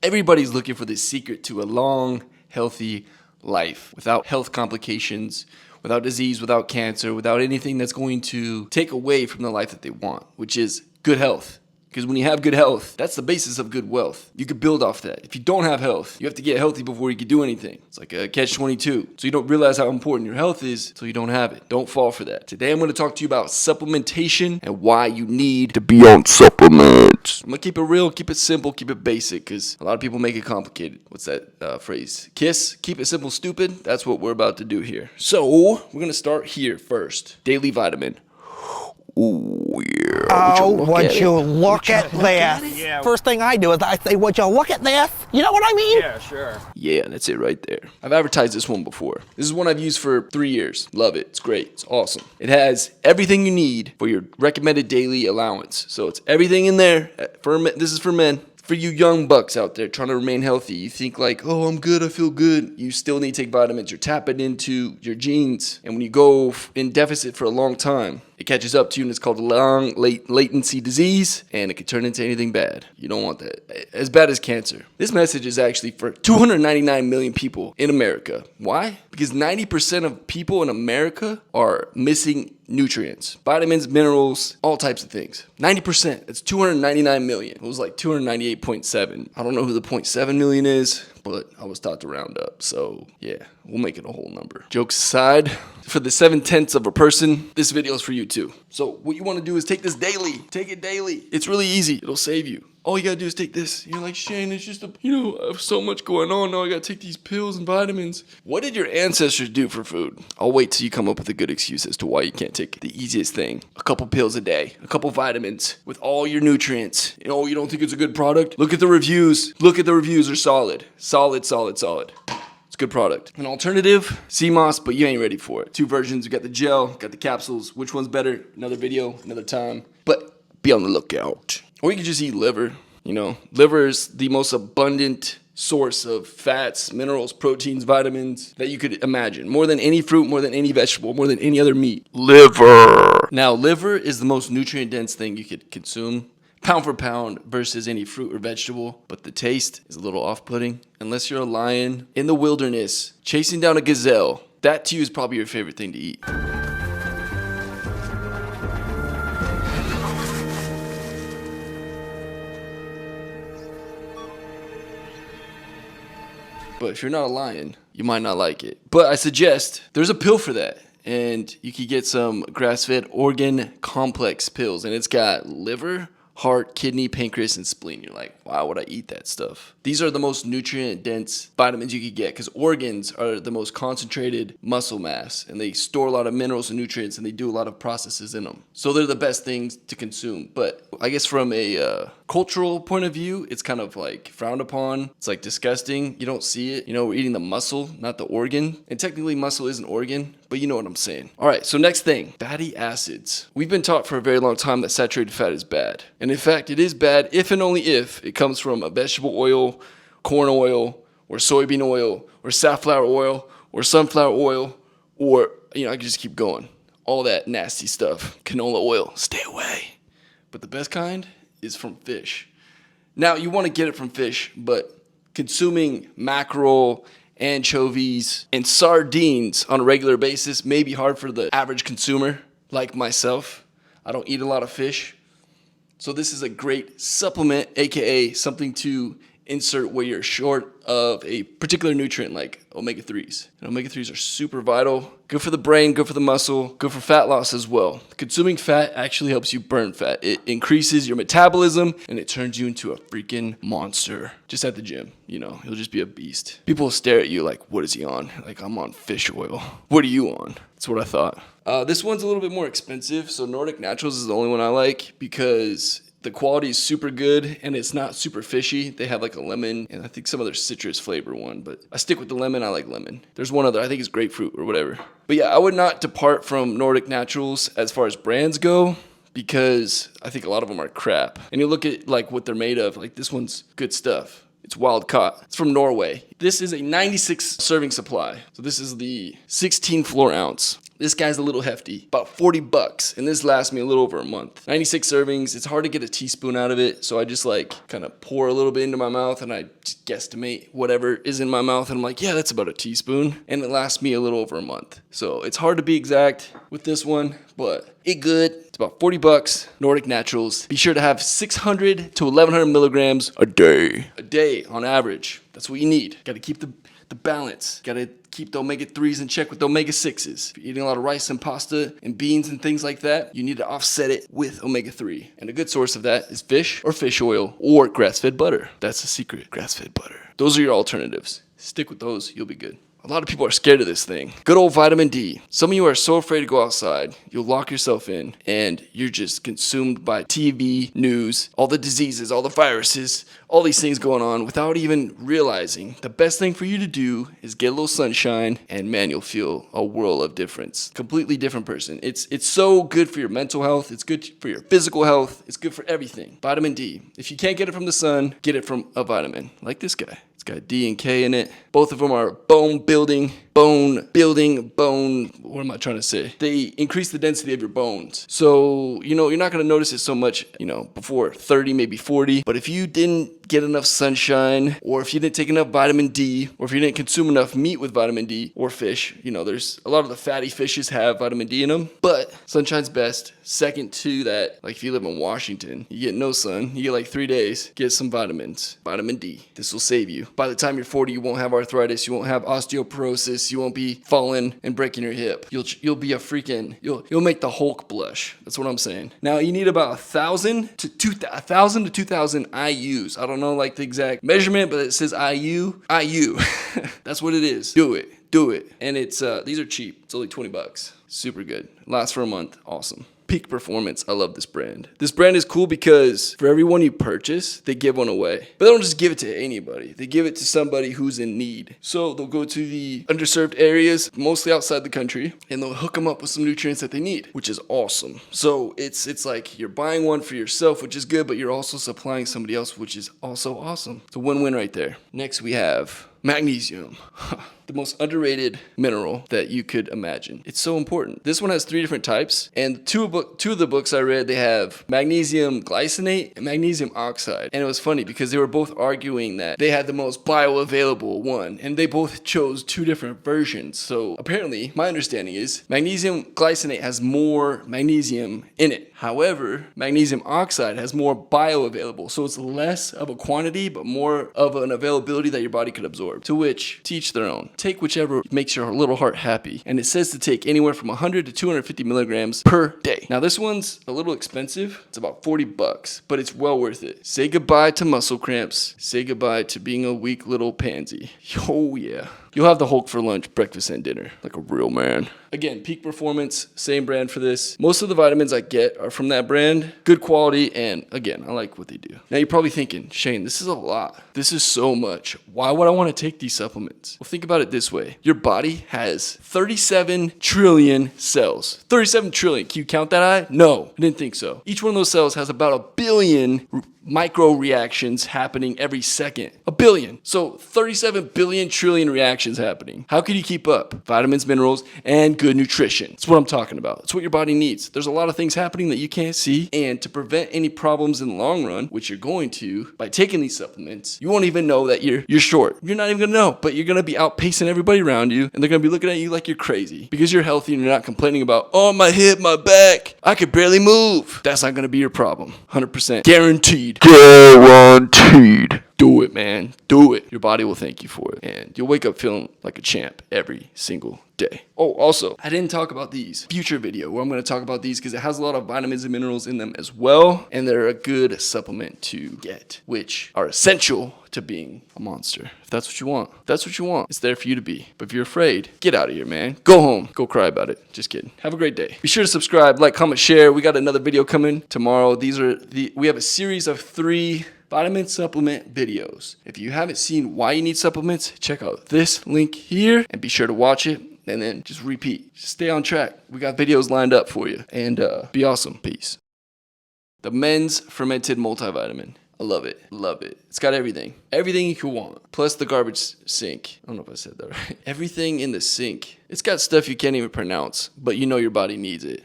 Everybody's looking for the secret to a long, healthy life without health complications, without disease, without cancer, without anything that's going to take away from the life that they want, which is good health. Because when you have good health, that's the basis of good wealth. You could build off that. If you don't have health, you have to get healthy before you can do anything. It's like a catch-22. So you don't realize how important your health is until you don't have it. Don't fall for that. Today I'm going to talk to you about supplementation and why you need to be on supplements. I'm going to keep it real, keep it simple, keep it basic, because a lot of people make it complicated. What's that phrase? Keep it simple, stupid. That's what we're about to do here. So we're going to start here first. Daily vitamin. Oh, yeah. Would you look at this? Yeah. First thing I do is I say, would you look at this? You know what I mean? Yeah, sure. Yeah, that's it right there. I've advertised this one before. This is one I've used for 3 years. Love it. It's great. It's awesome. It has everything you need for your recommended daily allowance. So it's everything in there. This is for men. For you young bucks out there trying to remain healthy, you think like, oh, I'm good, I feel good. You still need to take vitamins. You're tapping into your genes. And when you go in deficit for a long time, it catches up to you and it's called long latency disease, and it can turn into anything bad. You don't want that. As bad as cancer. This message is actually for 299 million people in America. Why? Because 90% of people in America are missing nutrients, vitamins, minerals, all types of things. 90%. That's 299 million. It was like 298.7. I don't know who the 0.7 million is, but I was taught to round up. So yeah, we'll make it a whole number. Jokes aside, for the 7/10 of a person, this video is for you too. So what you want to do is take this daily. Take it daily. It's really easy. It'll save you. All you gotta do is take this. You're like, Shane, it's just I have so much going on. Now I gotta take these pills and vitamins. What did your ancestors do for food? I'll wait till you come up with a good excuse as to why you can't take the easiest thing. A couple pills a day, a couple vitamins with all your nutrients. You don't think it's a good product? Look at the reviews. Look at the reviews. They're solid. Solid. It's a good product. An alternative, CMOS, but you ain't ready for it. 2 versions. We got the gel, got the capsules. Which one's better? Another video, another time. But be on the lookout. Or you can just eat liver. Liver is the most abundant source of fats, minerals, proteins, vitamins that you could imagine. More than any fruit, more than any vegetable, more than any other meat. Liver. Now, liver is the most nutrient-dense thing you could consume, pound for pound, versus any fruit or vegetable. But the taste is a little off-putting. Unless you're a lion in the wilderness chasing down a gazelle, that to you is probably your favorite thing to eat. But if you're not a lion, you might not like it. But I suggest there's a pill for that. And you can get some grass-fed organ complex pills. And it's got liver, heart, kidney, pancreas, and spleen. You're like, why would I eat that stuff? These are the most nutrient-dense vitamins you could get because organs are the most concentrated muscle mass, and they store a lot of minerals and nutrients, and they do a lot of processes in them. So they're the best things to consume. But I guess from a cultural point of view, it's kind of like frowned upon. It's like disgusting. You don't see it. We're eating the muscle, not the organ. And technically, muscle is an organ, but you know what I'm saying. All right, so next thing, fatty acids. We've been taught for a very long time that saturated fat is bad. And in fact, it is bad if and only if it comes from a vegetable oil, corn oil, or soybean oil, or safflower oil, or sunflower oil, or, I can just keep going. All that nasty stuff. Canola oil, stay away. But the best kind is from fish. Now, you want to get it from fish, but consuming mackerel, anchovies, and sardines on a regular basis may be hard for the average consumer, like myself. I don't eat a lot of fish. So this is a great supplement, aka something to insert where you're short of a particular nutrient like omega-3s. And omega-3s are super vital, good for the brain, good for the muscle, good for fat loss as well. Consuming fat actually helps you burn fat. It increases your metabolism and it turns you into a freaking monster. Just at the gym, you'll just be a beast. People will stare at you like, what is he on? Like, I'm on fish oil. What are you on? That's what I thought. This one's a little bit more expensive, so Nordic Naturals is the only one I like because the quality is super good and it's not super fishy. They have like a lemon and I think some other citrus flavor one, but I stick with the lemon. I like lemon. There's one other, I think it's grapefruit or whatever. But yeah, I would not depart from Nordic Naturals as far as brands go because I think a lot of them are crap. And you look at like what they're made of, like this one's good stuff. It's wild caught. It's from Norway. This is a 96 serving supply. So this is the 16 floor ounce. This guy's a little hefty, about 40 bucks, and this lasts me a little over a month. 96 servings. It's hard to get a teaspoon out of it, so I just like kind of pour a little bit into my mouth and I just guesstimate whatever is in my mouth, and I'm like, yeah, that's about a teaspoon, and it lasts me a little over a month. So it's hard to be exact with this one, but it good. It's about 40 bucks, Nordic Naturals. Be sure to have 600 to 1100 milligrams a day. A day on average. That's what you need. Got to keep the balance. Got to keep the omega-3s in check with the omega-6s. If you're eating a lot of rice and pasta and beans and things like that, you need to offset it with omega-3. And a good source of that is fish or fish oil or grass-fed butter. That's the secret, grass-fed butter. Those are your alternatives. Stick with those, you'll be good. A lot of people are scared of this thing. Good old vitamin D. Some of you are so afraid to go outside, you'll lock yourself in, and you're just consumed by TV, news, all the diseases, all the viruses, all these things going on without even realizing the best thing for you to do is get a little sunshine, and man, you'll feel a world of difference. Completely different person. It's so good for your mental health. It's good for your physical health. It's good for everything. Vitamin D. If you can't get it from the sun, get it from a vitamin like this guy. It's got D and K in it. Both of them are bone building, what am I trying to say? They increase the density of your bones. So, you're not going to notice it so much, before 30, maybe 40. But if you didn't get enough sunshine, or if you didn't take enough vitamin D, or if you didn't consume enough meat with vitamin D or fish, there's a lot of the fatty fishes have vitamin D in them. But sunshine's best. Second to that, like if you live in Washington, you get no sun, you get like 3 days, get some vitamins, vitamin D. This will save you. By the time you're 40, you won't have arthritis, you won't have osteoporosis, you won't be falling and breaking your hip. You'll be you'll make the Hulk blush. That's what I'm saying. Now you need about 1,000 to 2,000 IUs. I don't know like the exact measurement, but it says IU. That's what it is. Do it. And it's these are cheap. It's only 20 bucks. Super good. Lasts for a month. Awesome. Peak Performance. I love this brand. This brand is cool because for everyone you purchase, they give one away. But they don't just give it to anybody. They give it to somebody who's in need. So they'll go to the underserved areas, mostly outside the country, and they'll hook them up with some nutrients that they need, which is awesome. So it's like you're buying one for yourself, which is good, but you're also supplying somebody else, which is also awesome. It's a win-win right there. Next we have magnesium. The most underrated mineral that you could imagine. It's so important. This one has 3 different types, and two of the books I read, they have magnesium glycinate and magnesium oxide. And it was funny because they were both arguing that they had the most bioavailable one, and they both chose 2 different versions. So apparently, my understanding is magnesium glycinate has more magnesium in it. However, magnesium oxide has more bioavailable, so it's less of a quantity, but more of an availability that your body could absorb. To which, to each their own. Take whichever makes your little heart happy. And it says to take anywhere from 100 to 250 milligrams per day. Now this one's a little expensive. It's about 40 bucks, but it's well worth it. Say goodbye to muscle cramps. Say goodbye to being a weak little pansy. Oh yeah. You'll have the Hulk for lunch, breakfast, and dinner, like a real man. Again, Peak Performance, same brand for this. Most of the vitamins I get are from that brand. Good quality, and again, I like what they do. Now you're probably thinking, Shane, this is a lot. This is so much. Why would I want to take these supplements? Well, think about it this way. Your body has 37 trillion cells. 37 trillion. Can you count that high? No, I didn't think so. Each one of those cells has about 1 billion micro reactions happening every second. 1 billion. So 37 billion trillion reactions happening. How can you keep up? Vitamins, minerals, and good nutrition. That's what I'm talking about. That's what your body needs. There's a lot of things happening that you can't see, and to prevent any problems in the long run, which you're going to by taking these supplements, you won't even know that you're short. You're not even gonna know, but you're gonna be outpacing everybody around you, and they're gonna be looking at you like you're crazy because you're healthy and you're not complaining about, oh, my hip, my back, I could barely move. That's not gonna be your problem. 100% guaranteed. Guaranteed. Do it, man. Do it. Your body will thank you for it. And you'll wake up feeling like a champ every single day. Oh, also, I didn't talk about these. Future video where I'm going to talk about these because it has a lot of vitamins and minerals in them as well. And they're a good supplement to get, which are essential to being a monster. If that's what you want, that's what you want. It's there for you to be. But if you're afraid, get out of here, man. Go home. Go cry about it. Just kidding. Have a great day. Be sure to subscribe, like, comment, share. We got another video coming tomorrow. We have a series of 3 vitamin supplement videos. If you haven't seen why you need supplements, check out this link here and be sure to watch it and then just repeat. Just stay on track. We got videos lined up for you, and be awesome. Peace. The men's fermented multivitamin. I love it. Love it. It's got everything. Everything you could want. Plus the garbage sink. I don't know if I said that right. Everything in the sink. It's got stuff you can't even pronounce, but you know your body needs it.